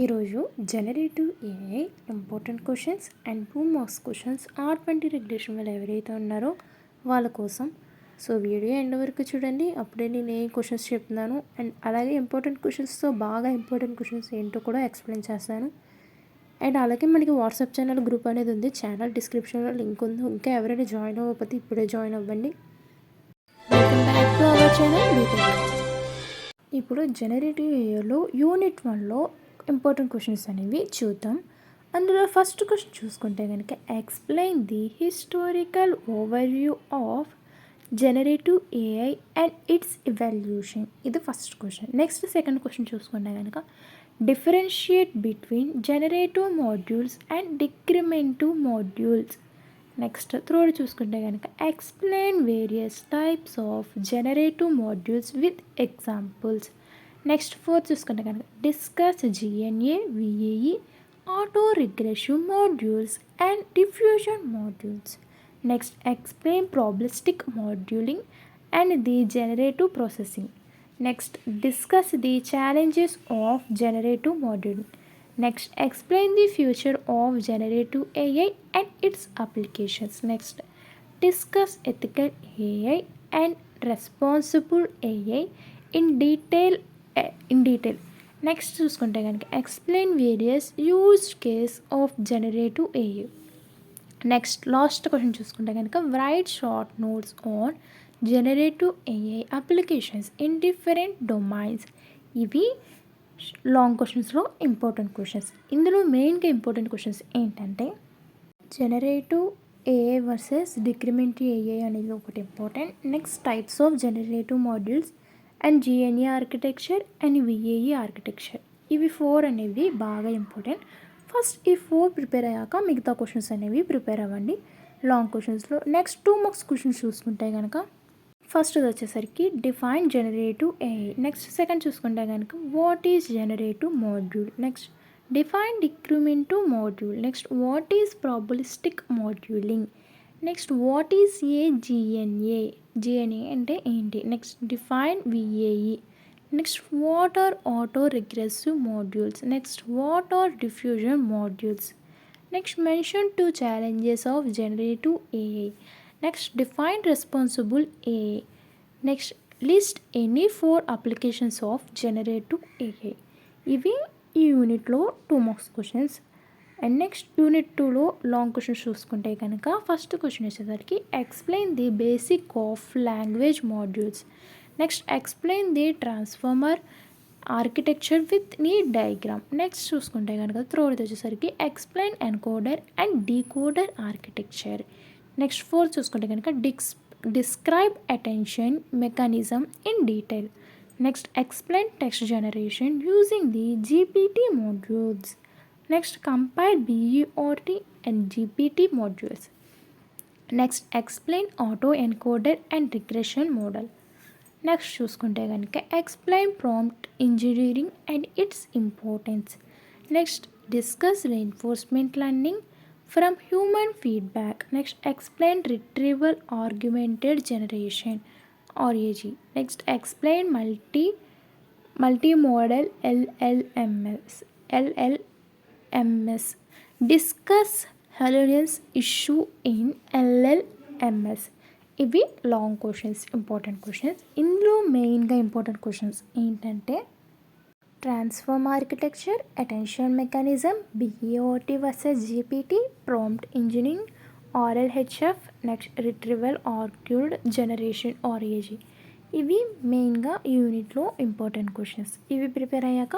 ఈరోజు generative AI important questions and 2 marks questions R20 regulation వాళ్ళు ఎవరైతే ఉన్నారో వాళ్ళ కోసం. సో వీడియో ఎండ్ వరకు చూడండి, అప్పుడే నేను ఏ క్వశ్చన్స్ చెప్తున్నాను అండ్ అలాగే ఇంపార్టెంట్ క్వశ్చన్స్తో బాగా ఇంపార్టెంట్ క్వశ్చన్స్ ఏంటో కూడా ఎక్స్ప్లెయిన్ చేస్తాను. అండ్ అలాగే మనకి వాట్సాప్ ఛానల్ గ్రూప్ అనేది ఉంది, ఛానల్ డిస్క్రిప్షన్లో లింక్ ఉంది. ఇంకా ఎవరైనా జాయిన్ అవ్వకపోతే ఇప్పుడే జాయిన్ అవ్వండి. Welcome back to our channel BTech. ఇప్పుడు జనరేటివ్ ఏఐలో యూనిట్ 1లో ఇంపార్టెంట్ క్వశ్చన్స్ అనేవి చూద్దాం. అందులో ఫస్ట్ క్వశ్చన్ చూసుకుంటే కనుక explain the historical overview of generative AI and its evolution. ఇది first question. Next second question చూసుకుంటే కనుక differentiate between generative modules and discriminative modules. Next third చూసుకుంటే కనుక explain various types of generative modules with examples. Next fourth చూసుకుంటే కనుక discuss GNA VAE auto regressive modules and diffusion modules. Next explain probabilistic modelling and the generative processing. Next discuss the challenges of generative modelling. Next, explain the future of generative AI and its applications. Next, discuss ethical AI and responsible AI in detail. Next, చూసుకుంటే కనుక explain various use case of generative AI. Next, last question చూసుకుంటే కనుక write short notes on generative AI applications in different domains. ఇవి long క్వశ్చన్స్లో important questions. ఇందులో మెయిన్గా important questions ఏంటంటే generative AI versus discriminative AI అనేది ఒకటి important. Next types of generative modules and GNA architecture and VAE architecture. ఇవి 4 అనేవి బాగా ఇంపార్టెంట్. ఫస్ట్ ఈ 4 ప్రిపేర్ అయ్యాక మిగతా క్వశ్చన్స్ అనేవి ప్రిపేర్ అవ్వండి లాంగ్ క్వశ్చన్స్లో. నెక్స్ట్ 2 మార్క్స్ క్వశ్చన్స్ చూసుకుంటే కనుక ఫస్ట్ వచ్చేసరికి define generative AI. Next second చూసుకుంటే కనుక what is generative module. Next define discriminative module. Next what is probabilistic modelling. Next what is GNA అంటే ఏంటి. Next define VAE. Next what are auto regressive modules. Next what are diffusion modules. Next mention 2 challenges of generative AI. Next, define responsible AI. Next, list any 4 applications of generative AI. ఇవి ఈ యూనిట్లో 2 marks questions. And next unit 2లో long questions చూసుకుంటే కనుక first question వచ్చేసరికి explain the basic of language modules. Next explain the transformer architecture with neat diagram. Next చూసుకుంటే కనుక third వచ్చేసరికి explain encoder and decoder architecture. Next 4 చూసుకుంటే కనుక describe attention mechanism in detail. Next explain text generation using the GPT modules. Next compile BERT and GPT modules. Next explain auto encoder and regression model. Next చూసుకుంటే కనుక explain prompt engineering and its importance. Next discuss reinforcement learning from human feedback. Next, explain retrieval augmented generation RAG. Next, explain multimodal LLMS. Discuss Halloran's issue in LLMS. ఇవి long questions important questions. ఇందులో మెయిన్గా important questions ఏంటంటే transform architecture, attention mechanism, BEOT versus GPT, prompt engineering, RLHF, next retrieval ఆర్క్యూడ్ generation RAG. ఇవి మెయిన్గా యూనిట్లో important questions. ఇవి prepare అయ్యాక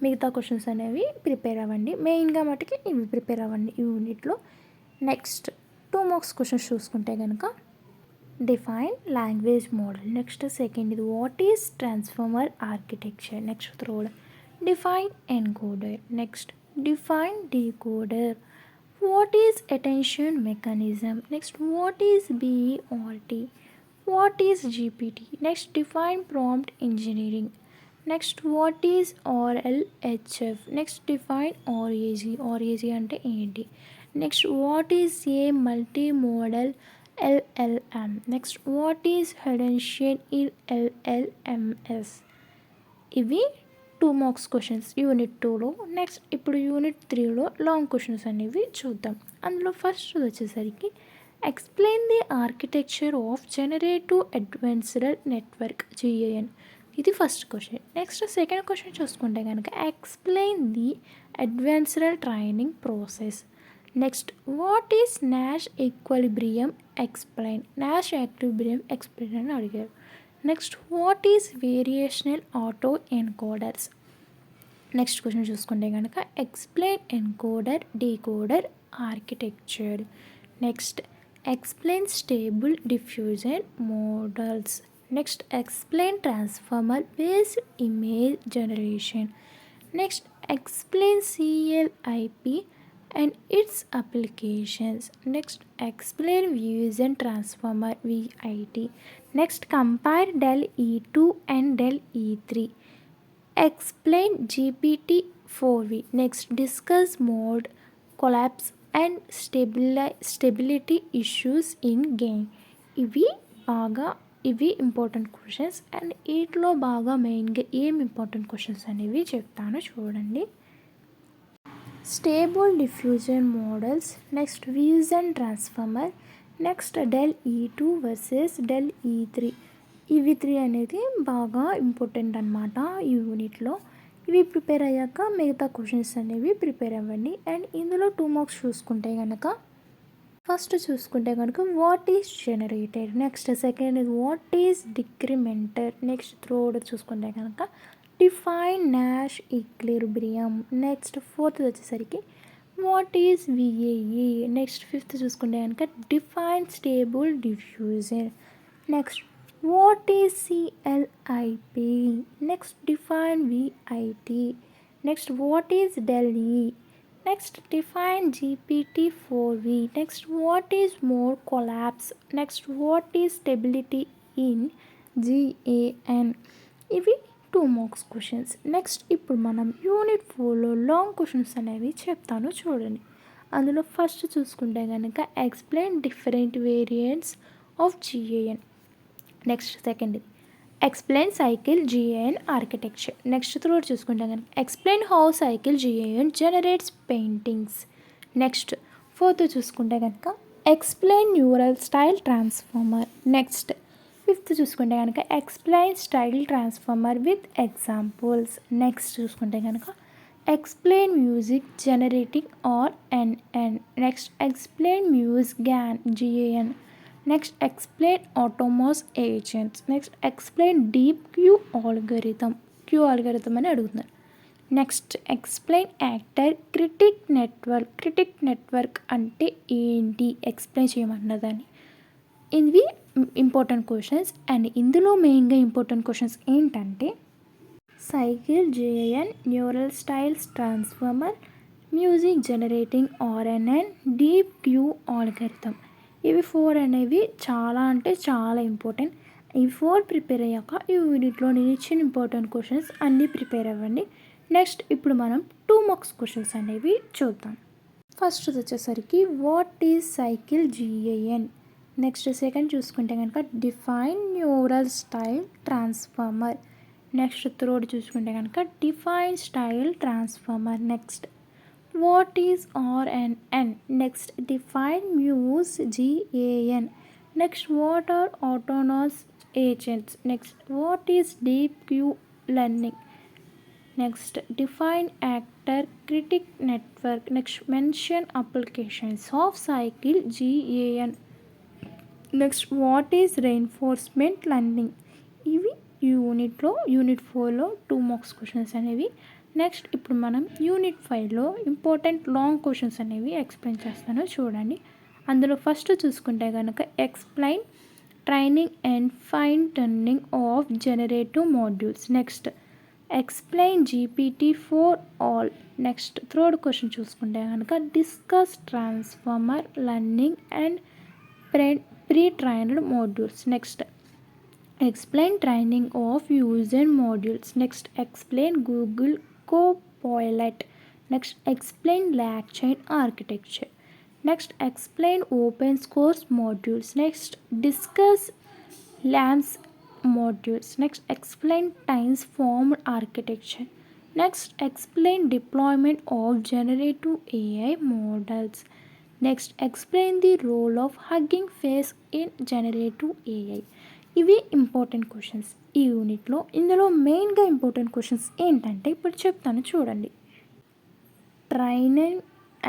మిగతా క్వశ్చన్స్ అనేవి ప్రిపేర్ అవ్వండి. మెయిన్గా మటుకి ఇవి ప్రిపేర్ అవ్వండి ఈ యూనిట్లో. నెక్స్ట్ 2 మార్క్స్ క్వశ్చన్స్ చూసుకుంటే కనుక define language model. Next second ఇది what is transformer architecture. Next third define encoder. Next, define decoder. What is attention mechanism? Next, what is BERT? What is GPT? Next, define prompt engineering. Next, what is RLHF? Next, define RAG. RAG ante enti. Next, what is a multimodal LLM? Next, what is Hadoop in LLMS? ఇవి marks questions unit 2లో. Next ఇప్పుడు unit 3లో long questions అనేవి చూద్దాం. అందులో first వచ్చేసరికి explain the architecture of generative advanced network GAN. ఇది first question. Next second question చూసుకుంటే కనుక explain the advanced training process. Next what is Nash equilibrium explain. Nash equilibrium explain అని అడిగారు. Next what is variational auto encoders. Next question చూసుకుంటే కనుక explain encoder decoder architecture. Next explain stable diffusion models. Next explain transformer based image generation. Next explain CLIP and its applications. Next explain Fusion transformer VIT. Next compare del E2 and del E3. Explain GPT-4V. Next discuss mode collapse and stability issues in GAN. ఇవి important questions. And వీటిలో బాగా మెయిన్గా ఏం important questions అనేవి చెప్తాను చూడండి. Stable diffusion models. Next fusion transformer. Next DALL E2 versus DALL E3. ఇవి 3 అనేది బాగా ఇంపార్టెంట్ అనమాట ఈ యూనిట్లో. ఇవి ప్రిపేర్ అయ్యాక మిగతా క్వశ్చన్స్ అనేవి ప్రిపేర్ అవ్వండి. అండ్ ఇందులో 2 మార్క్స్ చూసుకుంటే కనుక ఫస్ట్ చూసుకుంటే కనుక what is generated. Next second what is discriminator. Next third చూసుకుంటే కనుక define Nash equilibrium. Next fourth వచ్చేసరికి what is VAE. Next fifth చూసుకుంటే కనుక define stable diffusion. Next what is CLIP. Next define VIT. Next what is del E. Next define GPT-4V. Next what is mode collapse. Next what is stability in GAN. ఇవి 2 marks questions. Next ఇప్పుడు మనం unit 4లో long questions అనేవి చెప్తాను చూడండి. అందులో first చూసుకుంటే కనుక explain different variants of GAN. Next second explain cycle GAN architecture. Next third చూసుకుంటే కనుక explain how cycle GAN generates paintings. Next fourth చూసుకుంటే కనుక explain neural style transformer. Next fifth చూసుకుంటే కనుక explain style transformer with examples. Next చూసుకుంటే కనుక explain music generating RNN. Next explain music GAN. Next explain autonomous agents. Next explain deep Q algorithm అని అడుగుతున్నారు. Next explain actor critic network అంటే ఏంటి explain చేయమన్నదని. ఇవి important questions. And ఇందులో మెయిన్గా important questions ఏంటంటే cycle GAN, neural styles transformer, music generating RNN, deep Q algorithm. ఇవి 4 అనేవి చాలా అంటే చాలా ఇంపార్టెంట్. ఈ 4 ప్రిపేర్ అయ్యాక ఈ యూనిట్లో నేను ఇచ్చిన ఇంపార్టెంట్ క్వశ్చన్స్ అన్నీ ప్రిపేర్ అవ్వండి. నెక్స్ట్ ఇప్పుడు మనం 2 మార్క్స్ క్వశ్చన్స్ అనేవి చూద్దాం. ఫస్ట్ వచ్చేసరికి what is cycle GAN. Next second చూసుకుంటే కనుక define neural style transformer. Next third చూసుకుంటే కనుక define style transformer. Next what is RNN. Next define muse GAN. Next what are autonomous agents. Next what is deep Q learning. Next define actor critic network. Next mention applications of cycle GAN. Next what is reinforcement learning. ఇవి unit 4లో 2 marks questions అనేవి. Next ఇప్పుడు మనం unit 5లో important long questions అనేవి explain చేస్తాను చూడండి. అందులో first చూసుకుంటే కనుక explain training and fine tuning of generative modules. Next explain GPT-4 all. Next third question చూసుకుంటే కనుక discuss transformer learning and pre trained modules. Next explain training of user modules. Next explain Google Copilot. Next explain LangChain architecture. Next explain open source modules. Next discuss LAMP modules. Next explain transformed architecture. Next explain deployment of generative AI models. Next explain the role of Hugging Face in generative AI. ఇవి important questions ఈ యూనిట్లో. ఇందులో మెయిన్గా important questions ఏంటంటే ఇప్పుడు చెప్తాను చూడండి. Training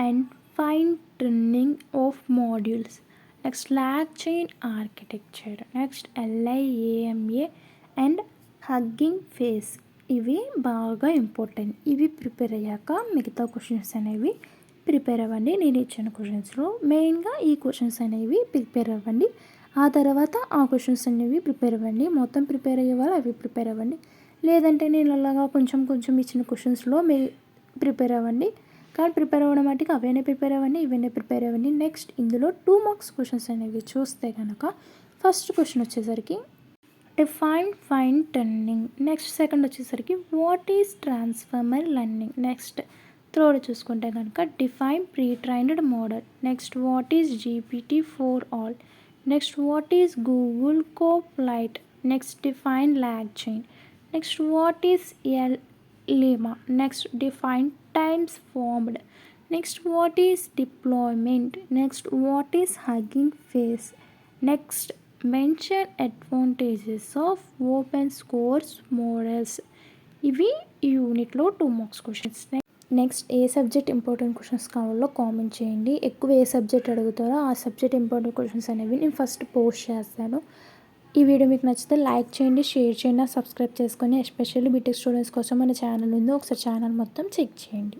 and fine tuning of modules. Next log chain architecture. Next LIAMA and Hugging Face. ఇవి బాగా ఇంపార్టెంట్. ఇవి ప్రిపేర్ అయ్యాక మిగతా క్వశ్చన్స్ అనేవి ప్రిపేర్ అవ్వండి. నేను ఇచ్చిన క్వశ్చన్స్లో మెయిన్గా ఈ క్వశ్చన్స్ అనేవి ప్రిపేర్ అవ్వండి. ఆ తర్వాత ఆ క్వశ్చన్స్ అనేవి ప్రిపేర్ అవ్వండి. మొత్తం ప్రిపేర్ అయ్యే వాళ్ళు అవి ప్రిపేర్ అవ్వండి. లేదంటే నేను అలాగా కొంచెం కొంచెం ఇచ్చిన క్వశ్చన్స్లో ప్రిపేర్ అవ్వండి. కానీ ప్రిపేర్ అవ్వడం మట్టుకు అవన్నీ ప్రిపేర్ అవ్వండి, ఇవన్నీ ప్రిపేర్ అవ్వండి. నెక్స్ట్ ఇందులో 2 మార్క్స్ క్వశ్చన్స్ అనేవి చూస్తే కనుక ఫస్ట్ క్వశ్చన్ వచ్చేసరికి define fine tuning. Next second వచ్చేసరికి what is transformer learning. Next third చూసుకుంటే కనుక define pre trained model. Next what is GPT-4 all. Next what is Google copilot. Next define LangChain. Next what is LIMA. Next define times formed. Next what is deployment. Next what is Hugging Face. Next mention advantages of open source models. ఇవి ఈ యూనిట్లో 2 marks questions. Next ఏ subject important questions కావాలో comment చేయండి. ఎక్కువ ఏ subject అడుగుతారో ఆ subject important questions అనేవి నేను ఫస్ట్ పోస్ట్ చేస్తాను. ఈ వీడియో మీకు నచ్చితే లైక్ చేయండి, షేర్ చేయండి, సబ్స్క్రైబ్ చేసుకొని ఎస్పెషల్లీ బీటెక్ స్టూడెంట్స్ కోసం మన ఛానల్ ఉంది. ఒకసారి ఛానల్ మొత్తం చెక్ చేయండి.